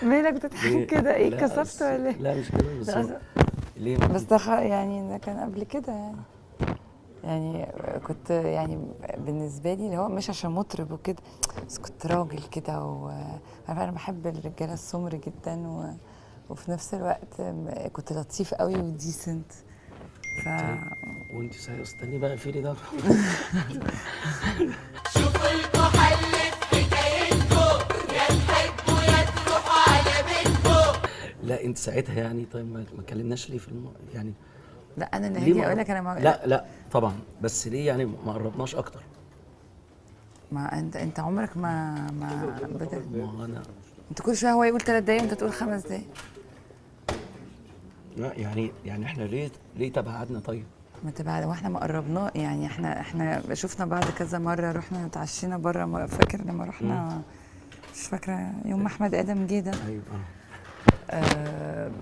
مالك بتضحك كده؟ ايه كسفت ولا ايه؟ لا مش كده بس ليه بس ده يعني ده كان قبل كده يعني كنت يعني بالنسبه لي اللي هو مش عشان مطرب وكده، بس كنت راجل كده انا بحب الرجاله السمر جدا وفي نفس الوقت كنت لطيف قوي وديسنت. طيب وانت استني بقى في ده شوفوا المحل في حكايتكم، يا تحبوا يا تروحوا على بيتكم. لا انت ساعتها يعني طيب ما اتكلمناش ليه في يعني لا انا اللي هاجي اقول لك انا لا طبعا، بس ليه يعني ما قربناش اكتر؟ ما انت عمرك ما ما انا انت كل شويه هو يقول 3 دقايق وانت تقول 5 دقايق. لا يعني احنا ليه تبعدنا؟ طيب ما تبعد واحنا ما قربناه يعني احنا شفنا بعض كذا مره، رحنا اتعشينا بره، فاكر لما رحنا مش فاكره يوم ما احمد ادم جه ده؟ ايوه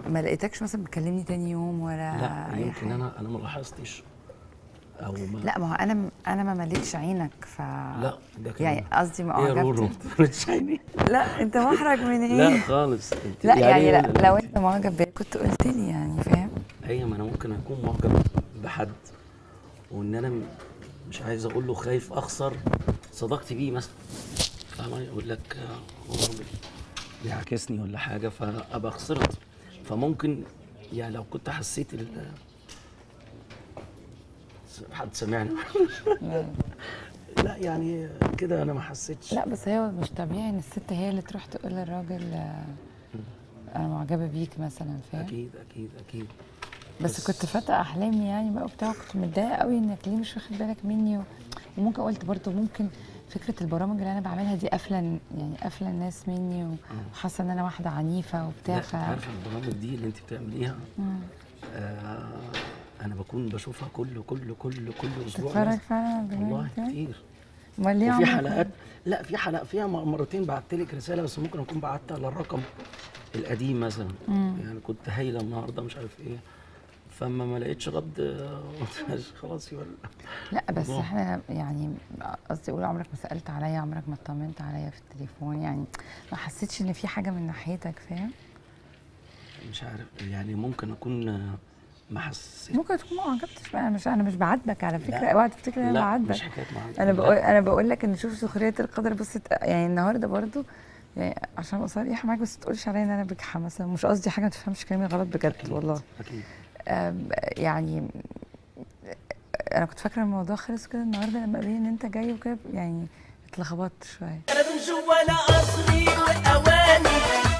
ما لقيتكش مثلا بتكلمني تاني يوم ولا لا اي يمكن حاجه؟ انا ما لاحظتش او ما لا ما هو انا ما مليتش عينك لا ده كمان يعني قصدي ما ايه رورو اعجبتش. مش عيني لا انت محرج من ايه؟ لا خالص انت لا يعني لا انت لو انت معجب بيا كنت قلت لي يعني فاهم. ايوه ما انا ممكن اكون معجب بحد وان انا مش عايز اقول له خايف اخسر صداقتي بيه مثلا، فاهم؟ يقول لك هو راجل بيعاكسني ولا حاجه فابقى خسرت، فممكن يعني لو كنت حسيت حد سمعني لا يعني كده انا ما حسيتش. لا بس هو مش طبيعي ان الست هي اللي تروح تقول للراجل انا معجبه بيك مثلا، فاهم؟ اكيد بس كنت فاتقه احلامي يعني بقى وبتاع، كنت متضايقه قوي انك ليه مش واخد بالك مني وممكن قلت برضه ممكن فكره البرامج اللي انا بعملها دي قافله الناس مني وحاسه ان انا واحده عنيفه وبتاع. لا عارفه البرامج دي اللي انت بتعمليها انا بكون بشوفها كل اسبوع. تتفرج فعلا والله كتير. امال ليه وفي عمرك حلقات لا في حلقه فيها مرتين بعت لك رساله، بس ممكن اكون بعتها على الرقم القديم مثلا يعني كنت هايله النهارده مش عارف ايه، فما ما لقيتش رد خلاص يبقى لا بس احنا يعني قصدي اقول عمرك ما سالت عليا، عمرك ما اطمنت عليا في التليفون، يعني ما حسيتش ان في حاجه من ناحيتك، فاهم؟ مش عارف يعني ممكن اكون ما حسيت. ممكن تكون ما عجبتش بقى، انا مش بعاتبك على فكره، اوعى تفتكر ان انا بعاتبك. مش حكايه معاتبه، انا بقول لك ان شوف سخريه القدر. بص يعني النهارده برضو يعني عشان ابقى صريحه معاك، بس ما تقولش عليا ان انا بجحه مثلا، مش قصدي حاجه، ما تفهمش كلامي غلط بجد. أكيد والله اكيد. يعني انا كنت فاكره الموضوع خلص كده النهارده لما قالوا لي ان انت جاي وكده، يعني اتلخبطت شويه. انا من جوا لا اصغي